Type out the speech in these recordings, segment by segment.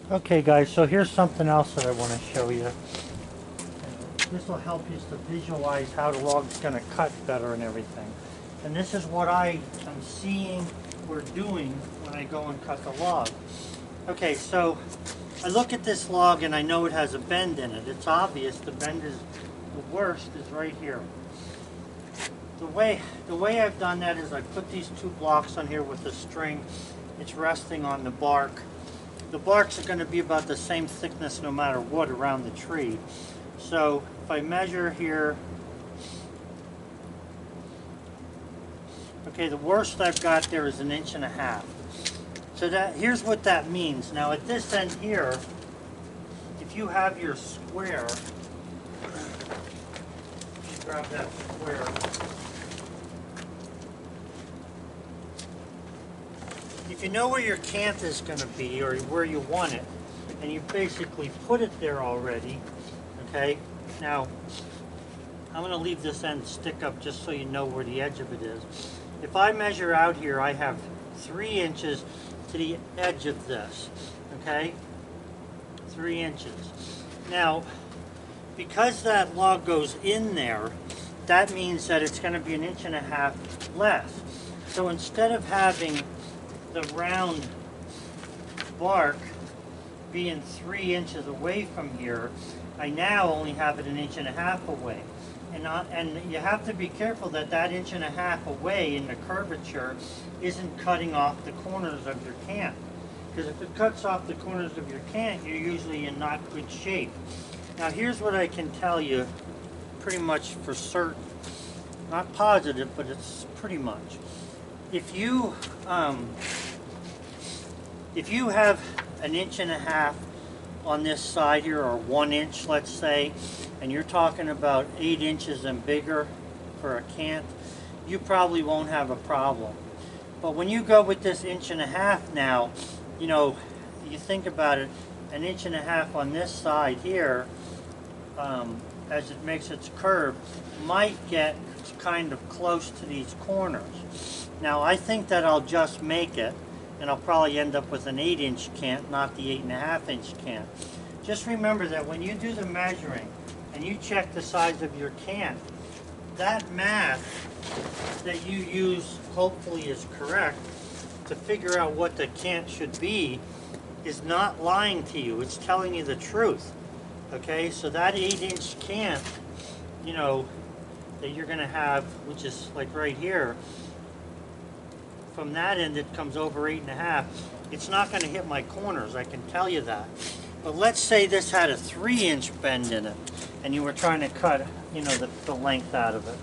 Okay guys, so here's something else that I want to show you. This will help you to visualize how the log's going to cut better and everything. And this is what I am seeing or doing when I go and cut the log. Okay, so I look at this log and I know it has a bend in it. It's obvious the bend is the worst is right here. The way I've done that is I put these two blocks on here with a string. It's resting on the bark. The barks are going to be about the same thickness no matter what around the tree. So if I measure here, okay, the worst I've got there is 1.5 inches. So here's what that means. Now at this end here, if you have your square, grab that square. If you know where your cant is going to be or where you want it, and you basically put it there already, okay? Now, I'm going to leave this end stick up just so you know where the edge of it is. If I measure out here, I have 3 inches to the edge of this, okay? 3 inches. Now, because that log goes in there, that means that it's going to be 1.5 inches less. So instead of having the round bark being 3 inches away from here, I now only have it 1.5 inches away. And you have to be careful that that 1.5 inches away in the curvature isn't cutting off the corners of your cant. Because if it cuts off the corners of your cant, you're usually in not good shape. Now here's what I can tell you pretty much for certain. Not positive, but it's pretty much. If you have 1.5 inches on this side here, or 1 inch, let's say, and you're talking about 8 inches and bigger for a cant, you probably won't have a problem. But when you go with this 1.5 inches now, you know, you think about it, 1.5 inches on this side here, as it makes its curve, might get kind of close to these corners. Now I think that I'll just make it, and I'll probably end up with an 8-inch cant, not the 8.5-inch cant. Just remember that when you do the measuring and you check the size of your cant, that math that you use hopefully is correct to figure out what the cant should be is not lying to you. It's telling you the truth. Okay, so that 8-inch cant, you know, that you're going to have, which is like right here, from that end it comes over 8.5. It's not going to hit my corners, I can tell you that. But let's say this had a 3-inch bend in it, and you were trying to cut, you know, the length out of it.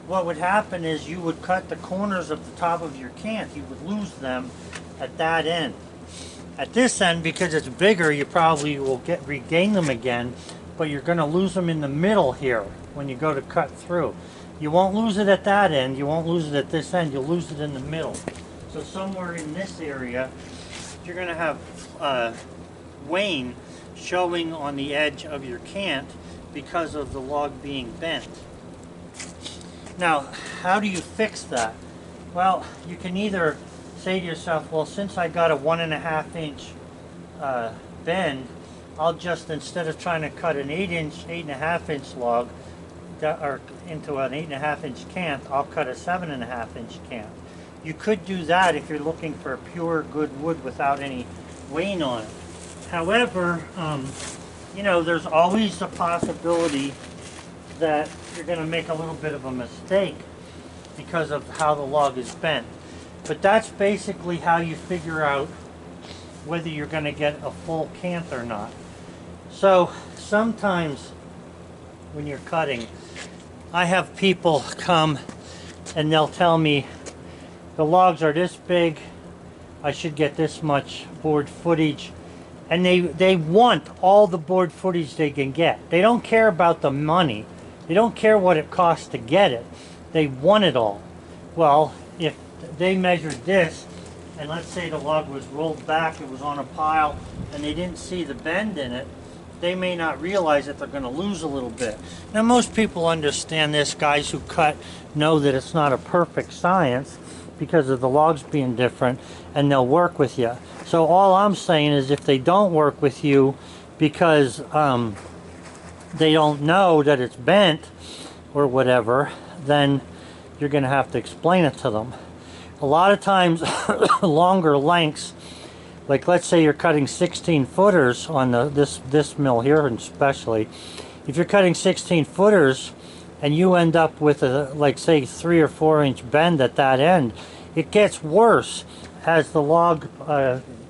What would happen is you would cut the corners of the top of your cant. You would lose them at that end. At this end, because it's bigger, you probably will regain them again, but you're going to lose them in the middle here when you go to cut through. You won't lose it at that end, you won't lose it at this end, you'll lose it in the middle. So somewhere in this area, you're going to have wane showing on the edge of your cant because of the log being bent. Now, how do you fix that? Well, you can either say to yourself, well, since I got a 1.5-inch bend, I'll just, instead of trying to cut an 8.5-inch log or into an 8.5-inch cant, I'll cut a 7.5-inch cant. You could do that if you're looking for pure good wood without any wane on it. However, you know, there's always the possibility that you're going to make a little bit of a mistake because of how the log is bent. But that's basically how you figure out whether you're going to get a full cant or not. So sometimes when you're cutting, I have people come and they'll tell me the logs are this big, I should get this much board footage, and they want all the board footage they can get. They don't care about the money, they don't care what it costs to get it, they want it all. Well, if they measured this, and let's say the log was rolled back, it was on a pile, and they didn't see the bend in it, they may not realize that they're going to lose a little bit. Now most people understand this, guys who cut know that it's not a perfect science, because of the logs being different, and they'll work with you. So all I'm saying is, if they don't work with you because they don't know that it's bent or whatever, then you're going to have to explain it to them. A lot of times, longer lengths, like let's say you're cutting 16 footers on this mill here, especially if you're cutting 16 footers and you end up with a, like say, 3 or 4 inch bend at that end, it gets worse as the log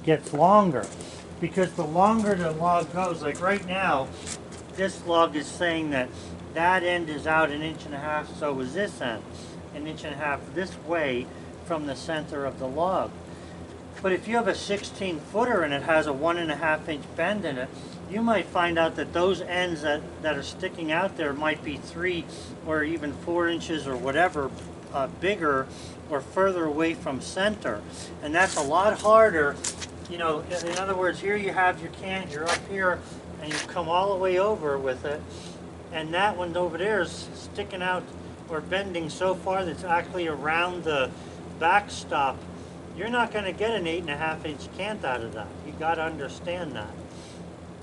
gets longer, because the longer the log goes, like right now this log is saying that that end is out 1.5 inches, so is this end 1.5 inches this way from the center of the log. But if you have a 16 footer and it has a 1.5 inch bend in it, you might find out that those ends that are sticking out there might be 3 or even 4 inches or whatever bigger or further away from center. And that's a lot harder. You know, in other words, here you have your cant, you're up here, and you come all the way over with it, and that one over there is sticking out or bending so far that it's actually around the backstop. You're not going to get an 8.5 inch cant out of that. You got to understand that.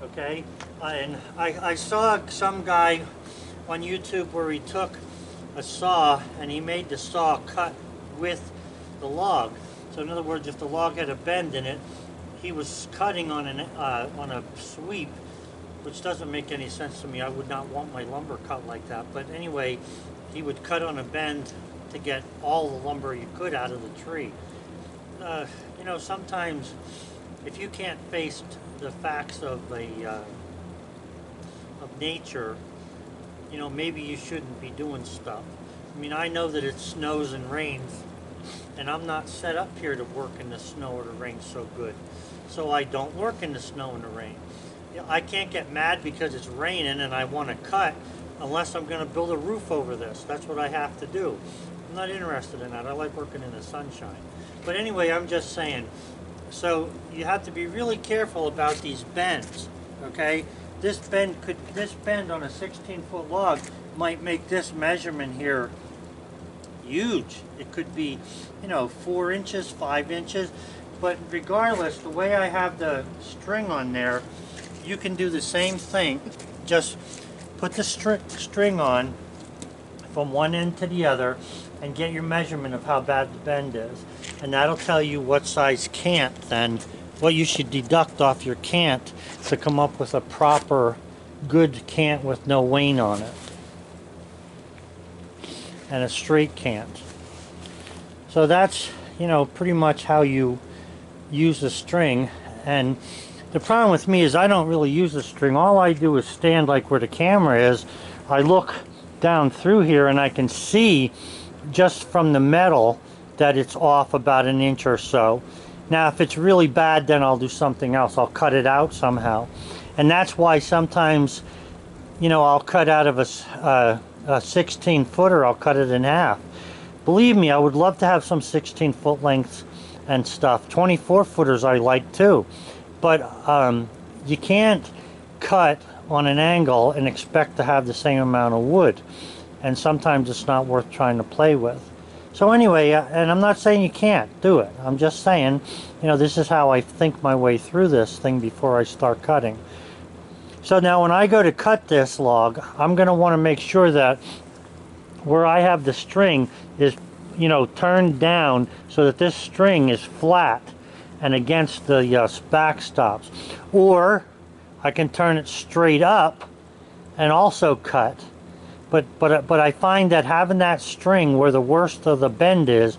Okay, and I saw some guy on YouTube where he took a saw and he made the saw cut with the log. So in other words, if the log had a bend in it, he was cutting on a sweep, which doesn't make any sense to me. I would not want my lumber cut like that. But anyway, he would cut on a bend to get all the lumber you could out of the tree. You know, sometimes if you can't face the facts of nature, you know, maybe you shouldn't be doing stuff. I mean, I know that it snows and rains, and I'm not set up here to work in the snow or the rain so good. So I don't work in the snow and the rain. You know, I can't get mad because it's raining and I want to cut unless I'm going to build a roof over this. That's what I have to do. I'm not interested in that. I like working in the sunshine. But anyway, I'm just saying, so you have to be really careful about these bends, okay? This bend on a 16-foot log might make this measurement here huge. It could be, you know, 4 inches, 5 inches, but regardless, the way I have the string on there, you can do the same thing. Just put the string on from one end to the other and get your measurement of how bad the bend is. And that'll tell you what size cant then, what you should deduct off your cant to come up with a proper, good cant with no wane on it. And a straight cant. So that's, you know, pretty much how you use the string. And the problem with me is I don't really use the string. All I do is stand like where the camera is. I look down through here and I can see just from the metal that it's off about 1 inch or so. Now if it's really bad, then I'll do something else. I'll cut it out somehow. And that's why sometimes, you know, I'll cut out of a 16 footer, I'll cut it in half. Believe me, I would love to have some 16 foot lengths and stuff. 24 footers I like too. But you can't cut on an angle and expect to have the same amount of wood. And sometimes it's not worth trying to play with. So anyway, and I'm not saying you can't do it. I'm just saying, you know, this is how I think my way through this thing before I start cutting. So now when I go to cut this log, I'm going to want to make sure that where I have the string is, you know, turned down so that this string is flat and against the back stops. Or I can turn it straight up and also cut. But I find that having that string where the worst of the bend is,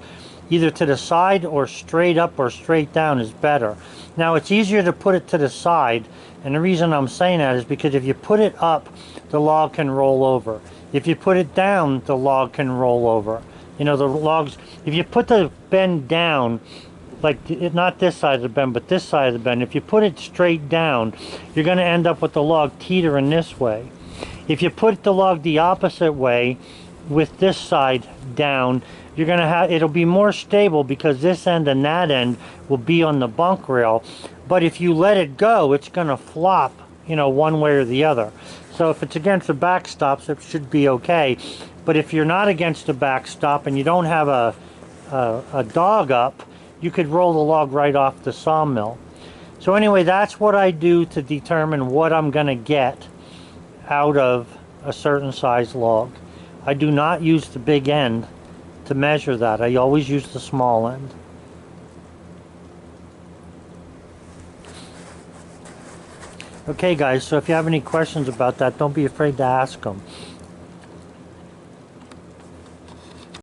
either to the side or straight up or straight down, is better. Now it's easier to put it to the side, and the reason I'm saying that is because if you put it up, the log can roll over. If you put it down, the log can roll over. You know, the logs, if you put the bend down, like not this side of the bend, but this side of the bend, if you put it straight down, you're going to end up with the log teetering this way. If you put the log the opposite way, with this side down, you're going to have, it'll be more stable because this end and that end will be on the bunk rail. But if you let it go, it's going to flop, you know, one way or the other. So if it's against the backstops, it should be okay. But if you're not against the backstop and you don't have a a dog up, you could roll the log right off the sawmill. So anyway, that's what I do to determine what I'm going to get out of a certain size log. I do not use the big end to measure that. I always use the small end. Okay guys, so if you have any questions about that, don't be afraid to ask them.